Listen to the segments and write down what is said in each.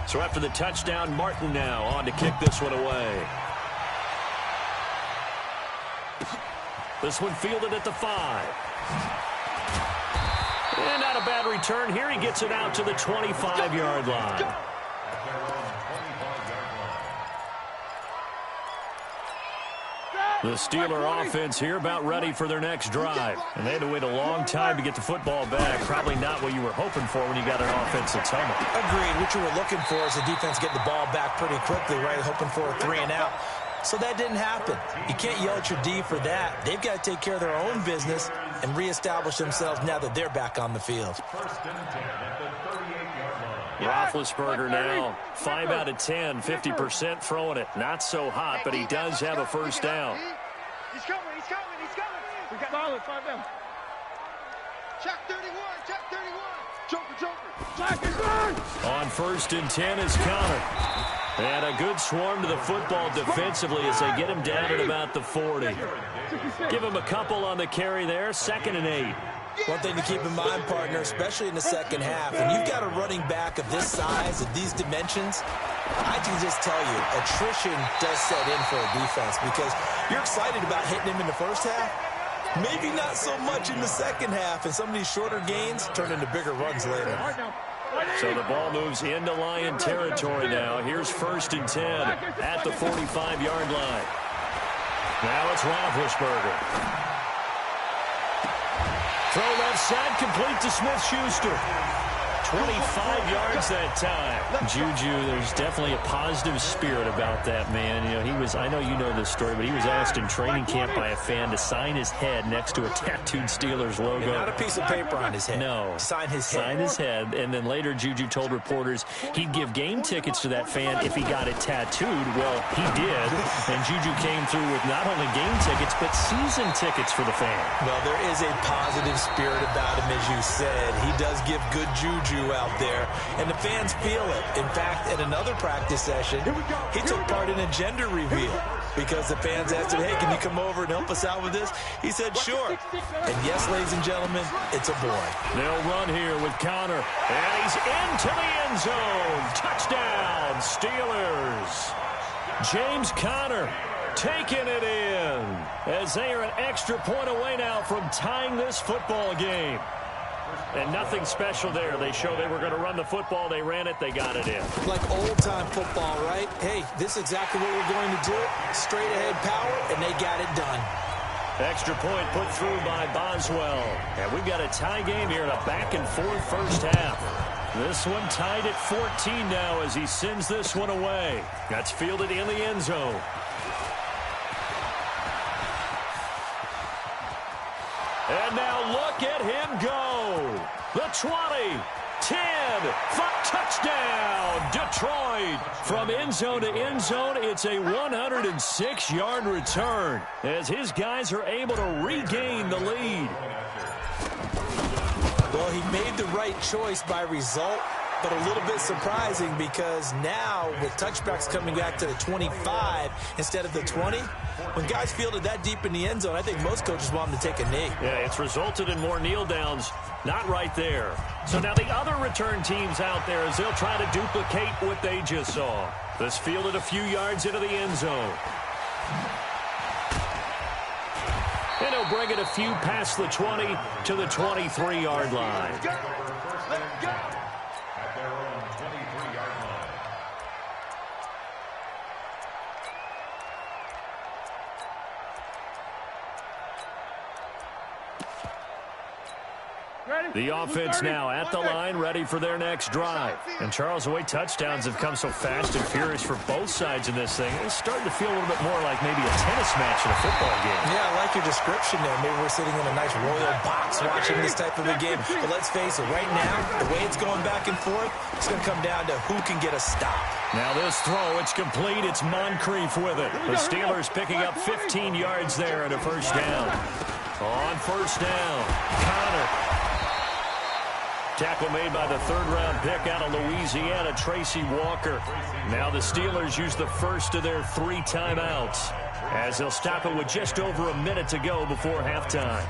So after the touchdown, Martin now on to kick this one away. This one fielded at the 5. And not a bad return here. He gets it out to the 25-yard line. The Steeler offense here about ready for their next drive. And they had to wait a long time to get the football back. Probably not what you were hoping for when you got an offensive tunnel. Agreed. What you were looking for is the defense getting the ball back pretty quickly, right? Hoping for a 3 and out. So that didn't happen. You can't yell at your D for that. They've got to take care of their own business and reestablish themselves now that they're back on the field. Roethlisberger now, 5 out of 10, 50% throwing it. Not so hot, but he does have a first down. He's coming. We got solid, 5 down. Check 31. Joker. On 1st and 10 is Connor. And a good swarm to the football defensively as they get him down at about the 40. Give him a couple on the carry there, 2nd and 8. One thing to keep in mind, partner, especially in the second half, when you've got a running back of this size, of these dimensions, I can just tell you, attrition does set in for a defense because you're excited about hitting him in the first half. Maybe not so much in the second half, and some of these shorter gains turn into bigger runs later. So the ball moves into Lion territory now. Here's 1st and 10 at the 45-yard line. Now it's Roethlisberger. Throw left side, complete to Smith-Schuster. 25 yards that time. Juju, there's definitely a positive spirit about that man. You know, I know you know this story, but he was asked in training camp by a fan to sign his head next to a tattooed Steelers logo. And not a piece of paper on his head. No. Sign his head. Sign his head. And then later Juju told reporters he'd give game tickets to that fan if he got it tattooed. Well, he did. And Juju came through with not only game tickets, but season tickets for the fan. Well, there is a positive spirit about him, as you said. He does give good juju out there, and the fans feel it. In fact, at another practice session, he took part in a gender reveal because the fans asked him, hey, can you come over and help us out with this? He said, sure. And yes, ladies and gentlemen, it's a boy. They'll run here with Connor, and he's into the end zone. Touchdown, Steelers. James Conner taking it in as they are an extra point away now from tying this football game. And nothing special there. They showed they were going to run the football. They ran it. They got it in. Like old-time football, right? Hey, this is exactly what we're going to do. Straight ahead power, and they got it done. Extra point put through by Boswell. And we've got a tie game here in a back-and-forth first half. This one tied at 14 now as he sends this one away. That's fielded in the end zone. And now look at him go. The 20, 10, 5, touchdown, Detroit. From end zone to end zone, it's a 106-yard return as his guys are able to regain the lead. Well, he made the right choice by result, but a little bit surprising because now with touchbacks coming back to the 25 instead of the 20, when guys fielded that deep in the end zone, I think most coaches want them to take a knee. Yeah, it's resulted in more kneel downs. Not right there. So now the other return teams out there as they'll try to duplicate what they just saw. This fielded a few yards into the end zone. And he'll bring it a few past the 20 to the 23-yard line. Let go. At their own 23-yard line. The offense now at the line, ready for their next drive. And Charles, the way touchdowns have come so fast and furious for both sides in this thing, it's starting to feel a little bit more like maybe a tennis match in a football game. Yeah, I like your description there. Maybe we're sitting in a nice royal box watching this type of a game. But let's face it, right now, the way it's going back and forth, it's going to come down to who can get a stop. Now this throw, it's complete. It's Moncrief with it. The Steelers picking up 15 yards there and a first down. On first down, Connor. Tackle made by the third-round pick out of Louisiana, Tracy Walker. Now the Steelers use the first of their 3 timeouts as they'll stop it with just over a minute to go before halftime.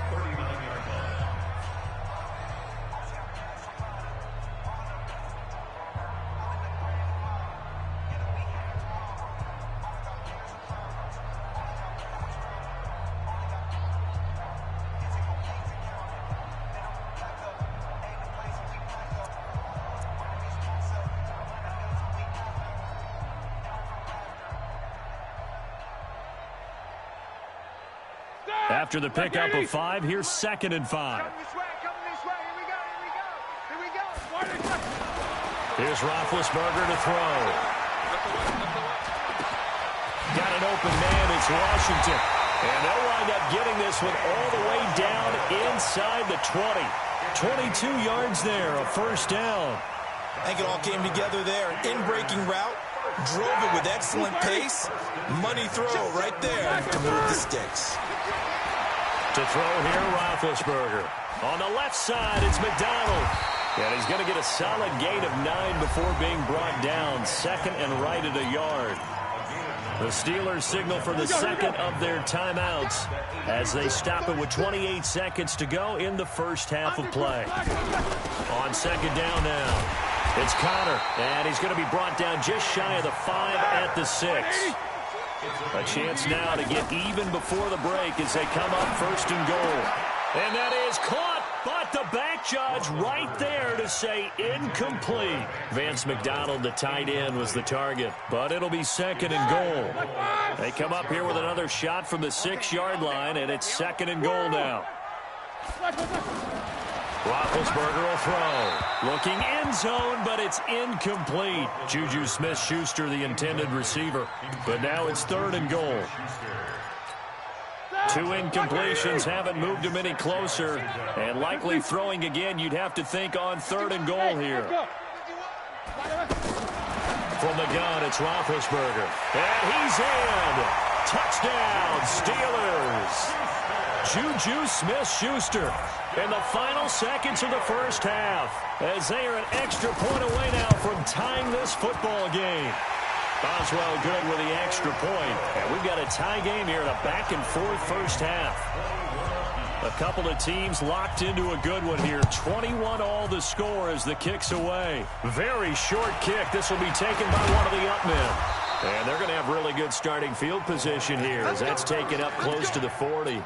After the pickup of 5, here's 2nd and 5. Coming this way, here we go, here we go. Here's Roethlisberger to throw. Got an open man, it's Washington. And they'll wind up getting this one all the way down inside the 20. 22 yards there, a first down. I think it all came together there. An in-breaking route, drove it with excellent pace. Money throw right there to move the sticks. To throw here, Roethlisberger. On the left side, it's McDonald. And he's going to get a solid gain of 9 before being brought down. 2nd and right at a yard. The Steelers signal for the second of their timeouts as they stop it with 28 seconds to go in the first half of play. On 2nd down now, it's Connor, and he's going to be brought down just shy of the 5 at the 6. A chance now to get even before the break as they come up 1st and goal. And that is caught, but the back judge right there to say incomplete. Vance McDonald, the tight end, was the target, but it'll be 2nd and goal. They come up here with another shot from the 6-yard line, and it's 2nd and goal now. Roethlisberger will throw. Looking end zone, but it's incomplete. Juju Smith-Schuster, the intended receiver. But now it's 3rd and goal. 2 incompletions haven't moved him any closer. And likely throwing again, you'd have to think on 3rd and goal here. From the gun, it's Roethlisberger. And he's in. Touchdown, Steelers. Juju Smith-Schuster in the final seconds of the first half as they are an extra point away now from tying this football game. Boswell good with the extra point. And we've got a tie game here in a back-and-forth first half. A couple of teams locked into a good one here. 21 all the score as the kick's away. Very short kick. This will be taken by one of the up men. And they're going to have really good starting field position here as that's taken up close to the 40.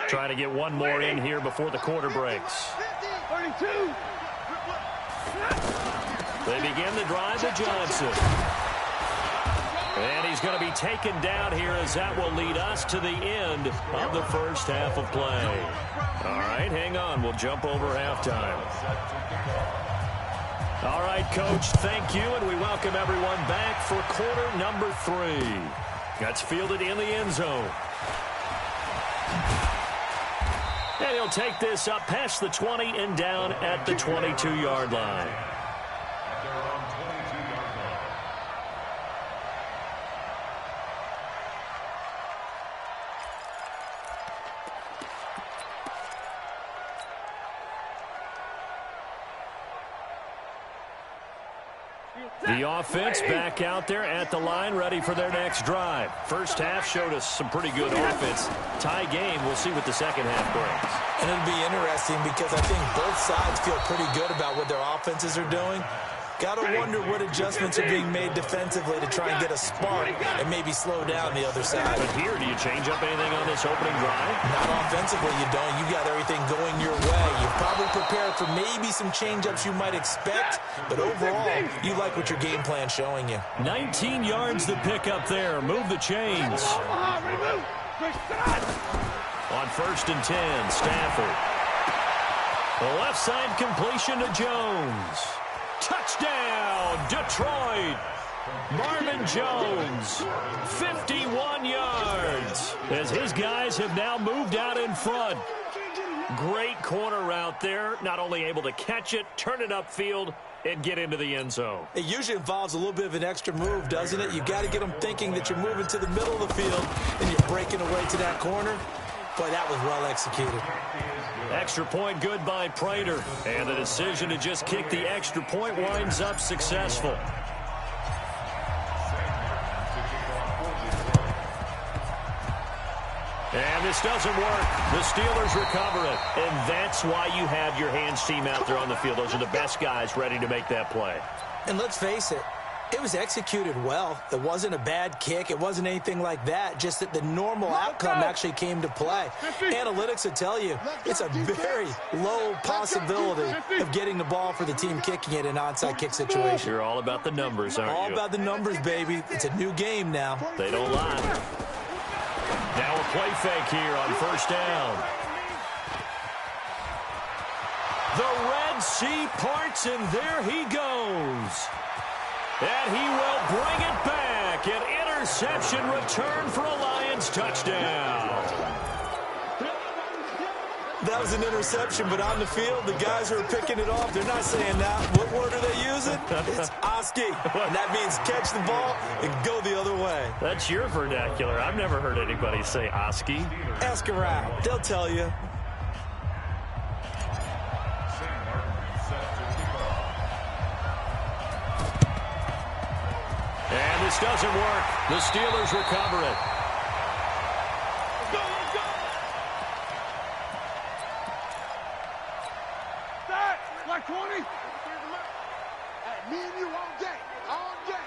Trying to get one more in here before the quarter breaks. 32. They begin the drive to Johnson. And he's going to be taken down here as that will lead us to the end of the first half of play. All right, hang on. We'll jump over halftime. All right, Coach, thank you, and we welcome everyone back for quarter number 3. That's fielded in the end zone. And he'll take this up past the 20 and down at the 22-yard line. The offense back out there at the line, ready for their next drive. First half showed us some pretty good offense. Tie game, we'll see what the second half brings. And it'll be interesting because I think both sides feel pretty good about what their offenses are doing. Got to wonder what adjustments are being made defensively to try and get a spark and maybe slow down the other side. But here, do you change up anything on this opening drive? Not offensively, you don't. You got everything going your way. You've probably prepared for maybe some change-ups you might expect, but overall, you like what your game plan's showing you. 19 yards to pick up there. Move the chains. On 1st and 10, Stafford. The left side completion to Jones. Touchdown, Detroit. Marvin Jones, 51 yards, as his guys have now moved out in front. Great corner route there, not only able to catch it, turn it upfield, and get into the end zone. It usually involves a little bit of an extra move, doesn't it? You've got to get them thinking that you're moving to the middle of the field and you're breaking away to that corner. Boy, that was well executed. Extra point good by Prater. And the decision to just kick the extra point winds up successful. And this doesn't work. The Steelers recover it. And that's why you have your hands team out there on the field. Those are the best guys ready to make that play. And let's face it, It was executed well. It wasn't a bad kick. It wasn't anything like that. Just that the normal outcome actually came to play. Analytics will tell you it's a very low possibility of getting the ball for the team kicking it in an onside kick situation. You're all about the numbers, aren't you? All about the numbers, baby. It's a new game now. They don't lie. Now a play fake here on first down. The Red Sea parts, and there he goes. And he will bring it back. An interception return for a Lions touchdown. That was an interception, but on the field, the guys who are picking it off, they're not saying that. What word are they using? It's Oski. And that means catch the ball and go the other way. That's your vernacular. I've never heard anybody say Oski. Ask around. They'll tell you. And this doesn't work. The Steelers recover it. Let's go, let's go. Start. Like 20. Me and you all day. All day.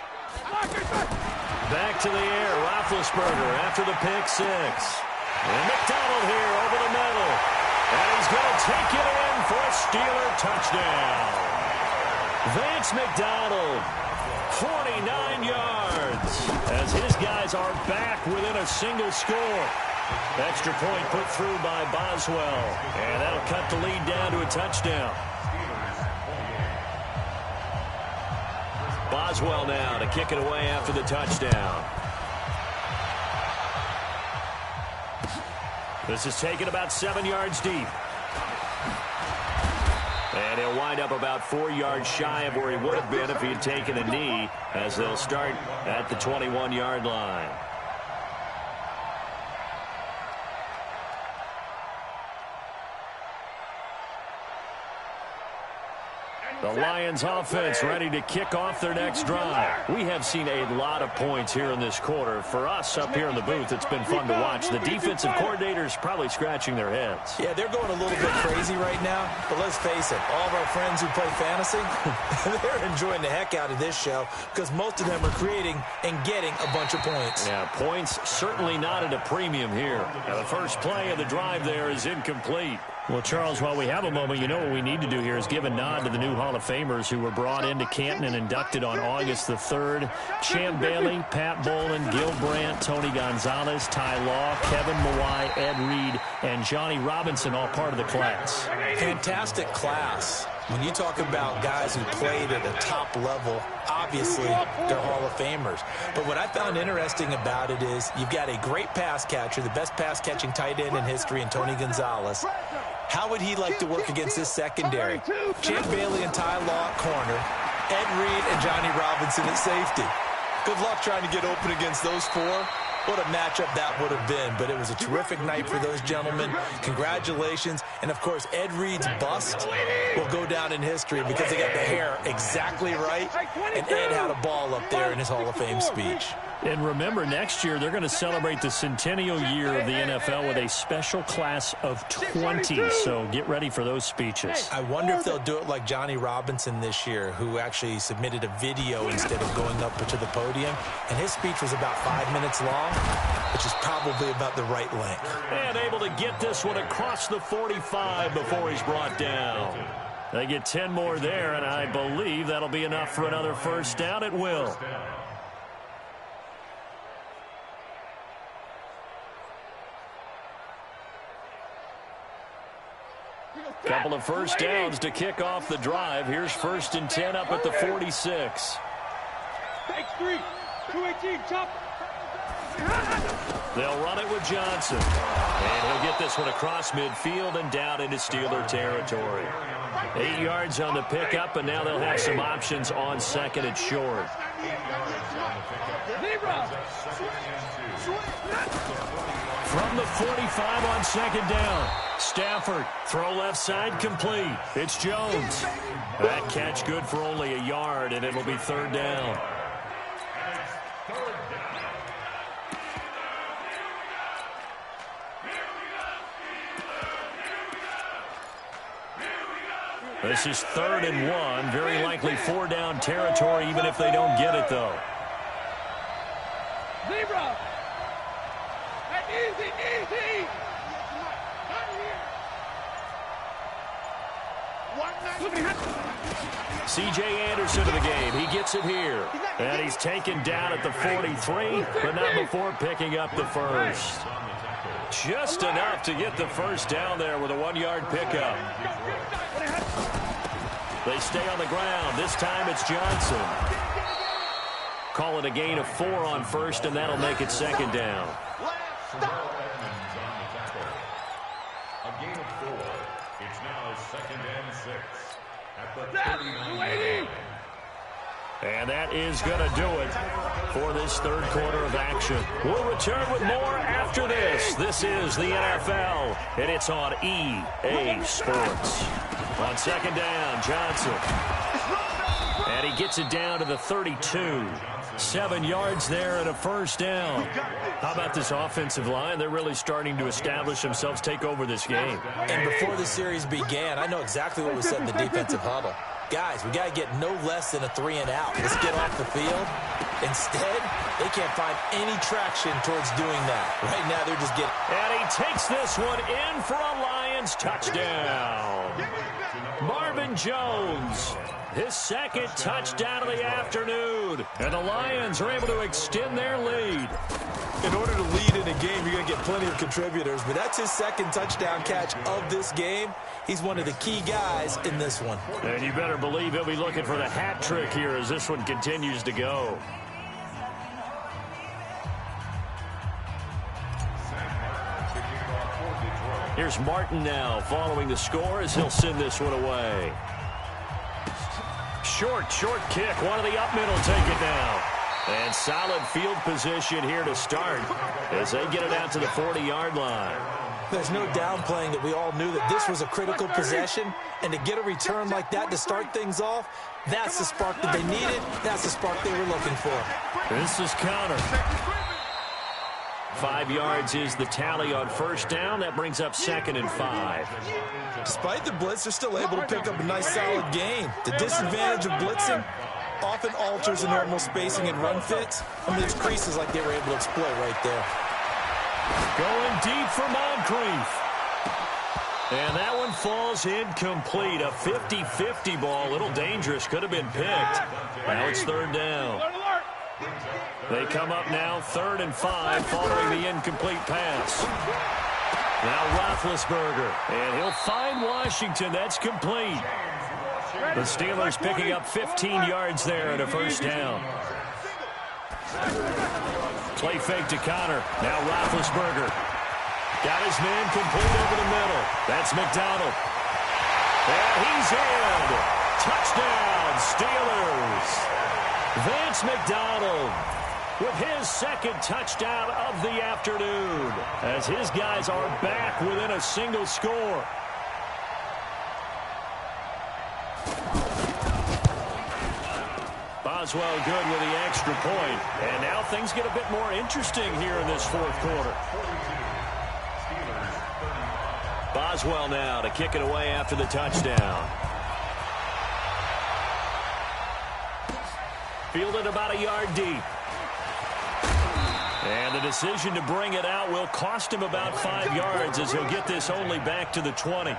Back to the air. Roethlisberger after the pick six. And McDonald here over the middle. And he's going to take it in for a Steeler touchdown. Vance McDonald. 49 yards as his guys are back within a single score. Extra point put through by Boswell, and that'll cut the lead down to a touchdown. Boswell now to kick it away after the touchdown. This is taken about 7 yards deep. And he'll wind up about 4 yards shy of where he would have been if he had taken a knee, as they'll start at the 21-yard line. The Lions offense ready to kick off their next drive. We have seen a lot of points here in this quarter. For us up here in the booth, it's been fun to watch. The defensive coordinators probably scratching their heads. Yeah, they're going a little bit crazy right now, but let's face it, all of our friends who play fantasy, they're enjoying the heck out of this show because most of them are creating and getting a bunch of points. Yeah, points certainly not at a premium here. Now, the first play of the drive there is incomplete. Well, Charles, while we have a moment, you know what we need to do here is give a nod to the new Hall of Famers who were brought into Canton and inducted on August the 3rd. Champ Bailey, Pat Bolin, Gil Brandt, Tony Gonzalez, Ty Law, Kevin Mawai, Ed Reed, and Johnny Robinson, all part of the class. Fantastic class. When you talk about guys who played at a top level, obviously they're Hall of Famers. But what I found interesting about it is you've got a great pass catcher, the best pass-catching tight end in history, in Tony Gonzalez. How would he like to work against this secondary? Champ Bailey and Ty Law at corner, Ed Reed and Johnny Robinson at safety. Good luck trying to get open against those four. What a matchup that would have been, but it was a terrific night for those gentlemen. Congratulations. And, of course, Ed Reed's bust will go down in history because he got the hair exactly right, and Ed had a ball up there in his Hall of Fame speech. And remember, next year they're going to celebrate the centennial year of the NFL with a special class of 20, so get ready for those speeches. I wonder if they'll do it like Johnny Robinson this year, who actually submitted a video instead of going up to the podium, and his speech was about 5 minutes long, which is probably about the right length. And able to get this one across the 45 before he's brought down. They get 10 more there, and I believe that'll be enough for another first down. It will. Couple of first downs to kick off the drive. Here's 1st and 10 up at the 46. X3, 218, chop. They'll run it with Johnson. And he'll get this one across midfield and down into Steeler territory. 8 yards on the pickup, and now they'll have some options on second and short. From the 45 on second down. Stafford, throw left side, complete. It's Jones. That catch good for only a yard, and it'll be 3rd down. This is 3rd and 1. Very likely 4-down territory, even if they don't get it, though. Zebra. Easy, easy. C.J. Anderson to the game. He gets it here. And he's taken down at the 43, but not before picking up the first. Just enough to get the first down there with a 1-yard pickup. They stay on the ground. This time it's Johnson. Call it a gain of 4 on first, and that'll make it 2nd down. A gain of 4. It's now 2nd and 6 at the 39. And that is going to do it for this 3rd quarter of action. We'll return with more after this. This is the NFL, and it's on EA Sports. On 2nd down, Johnson. And he gets it down to the 32. 7 yards there and a first down. How about this offensive line? They're really starting to establish themselves, take over this game. And before the series began, I know exactly what was said in the defensive huddle. Guys, we got to get no less than a 3-and-out. Let's get off the field. Instead, they can't find any traction towards doing that. Right now, they're just getting... And he takes this one in for a Lions touchdown. Marvin Jones, his 2nd touchdown of the afternoon. And the Lions are able to extend their lead. In order to lead in a game, you're going to get plenty of contributors, but that's his 2nd touchdown catch of this game. He's one of the key guys in this one. And you better believe he'll be looking for the hat trick here as this one continues to go. Here's Martin now following the score as he'll send this one away. Short kick. One of the up middle take it down. And solid field position here to start as they get it out to the 40-yard line. There's no downplaying that we all knew that this was a critical possession, and to get a return like that to start things off, that's the spark that they needed. That's the spark they were looking for. This is Connor. 5 yards is the tally on first down. That brings up 2nd and 5. Despite the blitz, they're still able to pick up a nice solid gain. The disadvantage of blitzing often alters the normal spacing and run fits. I mean, there's creases like they were able to exploit right there. Going deep for Moncrief. And that one falls incomplete. A 50-50 ball. A little dangerous. Could have been picked. Now it's 3rd down. They come up now 3rd and 5 following the incomplete pass. Now Roethlisberger. And he'll find Washington. That's complete. The Steelers picking up 15 yards there and a first down. Play fake to Connor. Now Roethlisberger. Got his man complete over the middle. That's McDonald. And he's in. Touchdown, Steelers. Vance McDonald with his 2nd touchdown of the afternoon as his guys are back within a single score. Boswell good with the extra point. And now things get a bit more interesting here in this 4th quarter. Boswell now to kick it away after the touchdown. Fielded about a yard deep. And the decision to bring it out will cost him about 5 yards as he'll get this only back to the 20.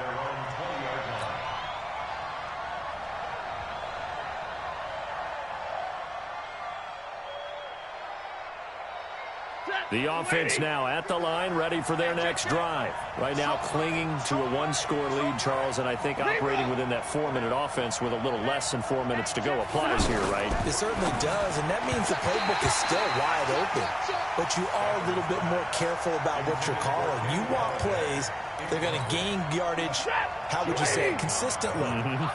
The offense now at the line, ready for their next drive. Right now clinging to a 1-score lead, Charles, and I think operating within that 4-minute offense with a little less than 4 minutes to go applies here, right? It certainly does, and that means the playbook is still wide open. But you are a little bit more careful about what you're calling. You want plays, they're going to gain yardage, how would you say it, consistently,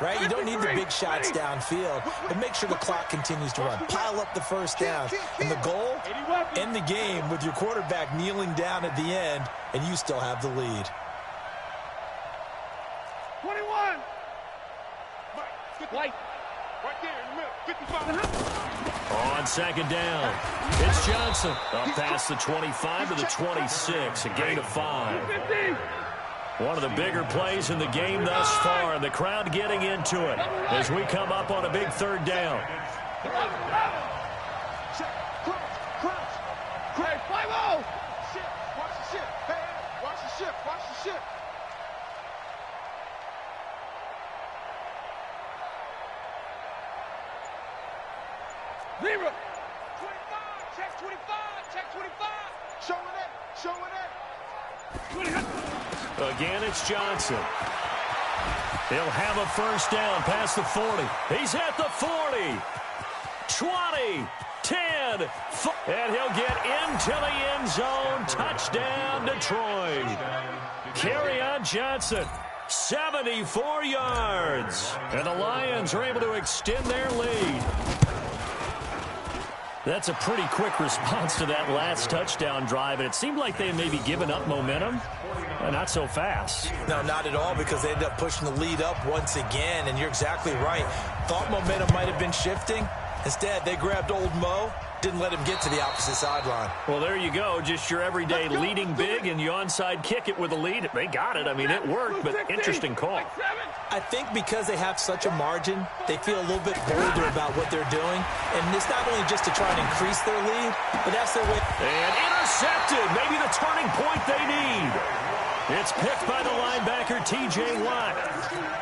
right? You don't need the big shots downfield, but make sure the clock continues to run. Pile up the first down. And the goal, end the game with your quarterback kneeling down at the end, and you still have the lead. 21. White. Right there in the middle. 55. On 2nd down, it's Johnson. Up past the 25 to the 26, a gain of 5. One of the bigger plays in the game thus far, and the crowd getting into it as we come up on a big third down. Zero. 25. Check 25. Check 25. Showing it. Showing it. Again, it's Johnson. He'll have a first down past the 40. He's at the 40. 20. 10. And he'll get into the end zone. Touchdown, Detroit. Kerryon Johnson. 74 yards. And the Lions are able to extend their lead. That's a pretty quick response to that last touchdown drive, and it seemed like they had maybe given up momentum. Not so fast. No, not at all, because they ended up pushing the lead up once again, and you're exactly right. Thought momentum might have been shifting. Instead, they grabbed old Mo, didn't let him get to the opposite sideline. Well, there you go. Just your everyday leading big, and you onside kick it with a lead. They got it. I mean, it worked, but interesting call. I think because they have such a margin, they feel a little bit bolder about what they're doing. And it's not only just to try and increase their lead, but that's their way. And intercepted. Maybe the turning point they need. It's picked by the linebacker, T.J. Watt.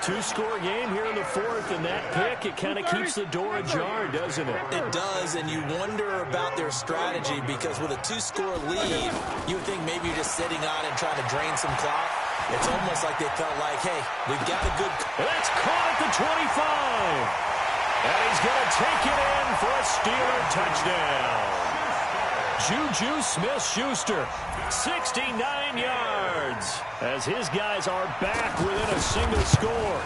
Two-score game here in the fourth, and that pick, it kind of keeps the door ajar, doesn't it? It does, and you wonder about their strategy, because with a two-score lead, you would think maybe you're just sitting on it and trying to drain some clock. It's almost like they felt like, hey, we've got a good... That's caught at the 25. And he's going to take it in for a Steeler touchdown. Juju Smith-Schuster, 69 yards, as his guys are back within a single score.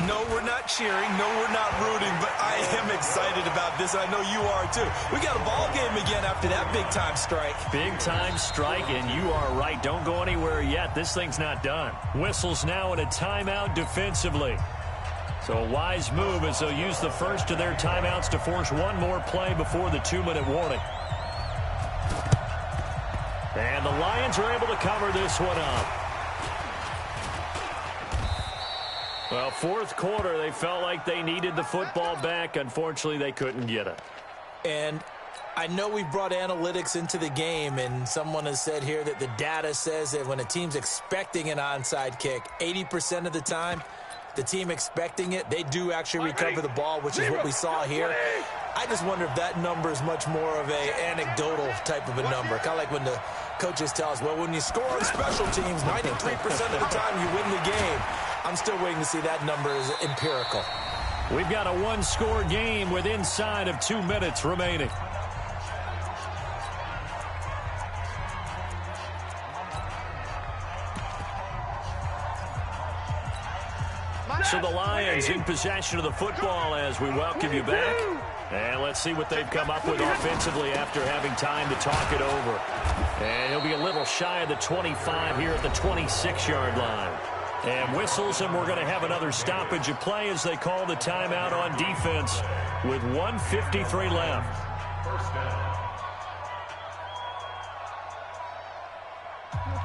No, we're not cheering. No, we're not rooting, but I am excited about this. I know you are, too. We got a ball game again after that big-time strike. Big-time strike, and you are right. Don't go anywhere yet. This thing's not done. Whistles now in a timeout defensively. So a wise move as they'll use the first of their timeouts to force one more play before the 2-minute warning. And the Lions are able to cover this one up. Well, fourth quarter, they felt like they needed the football back. Unfortunately, they couldn't get it. And I know we brought analytics into the game, and someone has said here that the data says that when a team's expecting an onside kick, 80% of the time, the team expecting it, they do actually recover the ball, which is what we saw here. I just wonder if that number is much more of an anecdotal type of a number. Kind of like when the coaches tell us, well, when you score on special teams, 93% of the time you win the game. I'm still waiting to see that number is empirical. We've got a one-score game with inside of 2 minutes remaining. So the Lions in possession of the football as we welcome you back. And let's see what they've come up with offensively after having time to talk it over. And he'll be a little shy of the 25 here at the 26-yard line. And whistles, and we're going to have another stoppage of play as they call the timeout on defense with 1:53 left.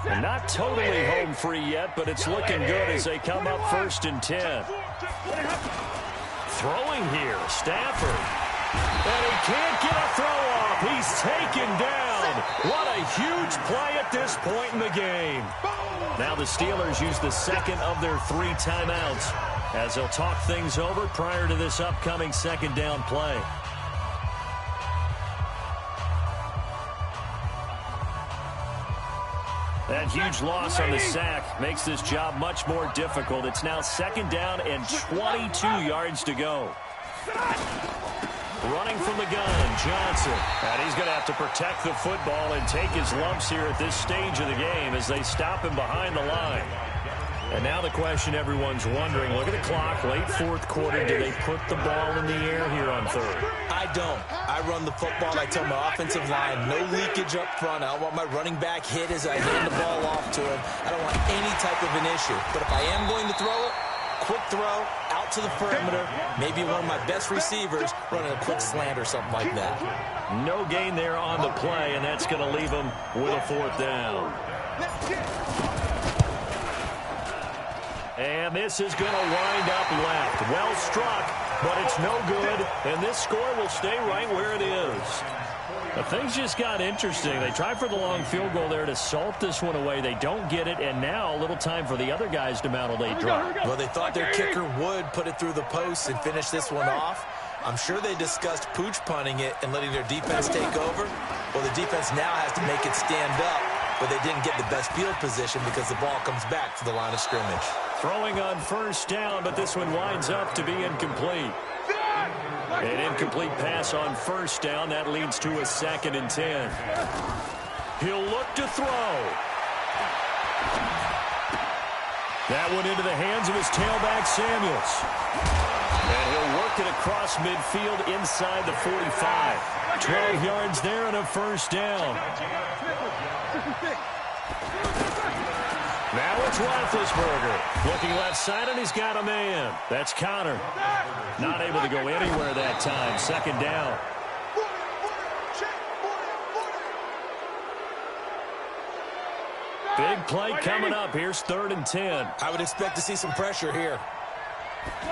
And not totally home free yet, but it's looking good as they come up 1st and 10. Throwing here, Stafford. And he can't get a throw off. He's taken down. What a huge play at this point in the game. Now the Steelers use the second of their 3 timeouts as they'll talk things over prior to this upcoming second down play. That huge loss on the sack makes this job much more difficult. It's now 2nd down and 22 yards to go. Running from the gun, Johnson. And he's going to have to protect the football and take his lumps here at this stage of the game as they stop him behind the line. And now the question everyone's wondering, look at the clock, late 4th quarter. Do they put the ball in the air here on 3rd? I don't. I run the football. I tell my offensive line, no leakage up front. I don't want my running back hit as I hand the ball off to him. I don't want any type of an issue. But if I am going to throw it, quick throw, out to the perimeter, maybe one of my best receivers running a quick slant or something like that. No gain there on the play, and that's going to leave him with a 4th down. And this is going to wind up left. Well struck, but it's no good. And this score will stay right where it is. But things just got interesting. They tried for the long field goal there to salt this one away. They don't get it, and now a little time for the other guys to mount a late drive. Well, they thought their kicker would put it through the post and finish this one off. I'm sure they discussed pooch punting it and letting their defense take over. Well, the defense now has to make it stand up, but they didn't get the best field position because the ball comes back to the line of scrimmage. Throwing on first down, but this one winds up to be incomplete. An incomplete pass on first down. That leads to a 2nd and 10. He'll look to throw. That one into the hands of his tailback, Samuels. And he'll work it across midfield inside the 45. 12 yards there and a first down. Now it's Roethlisberger. Looking left side, and he's got a man. That's Connor. Not able to go anywhere that time. 2nd down. Big play coming up. Here's 3rd and 10. I would expect to see some pressure here.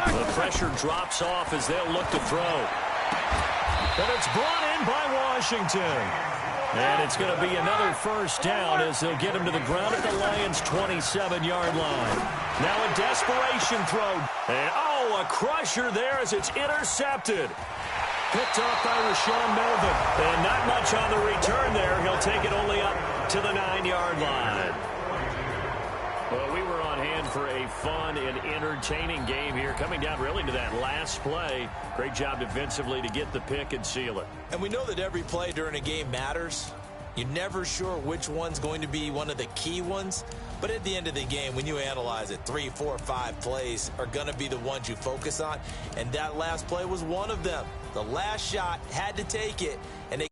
The pressure drops off as they'll look to throw. And it's brought in by Washington. And it's going to be another first down as they'll get him to the ground at the Lions' 27-yard line. Now a desperation throw. And, a crusher there as it's intercepted. Picked off by Rashawn Melvin. And not much on the return there. He'll take it only up to the 9-yard line. Well, we were on hand for a fun and entertaining game here, coming down really to that last play. Great job defensively to get the pick and seal it. And we know that every play during a game matters. You're never sure which one's going to be one of the key ones. But at the end of the game, when you analyze it, 3, 4, 5 plays are going to be the ones you focus on. And that last play was one of them. The last shot had to take it, and they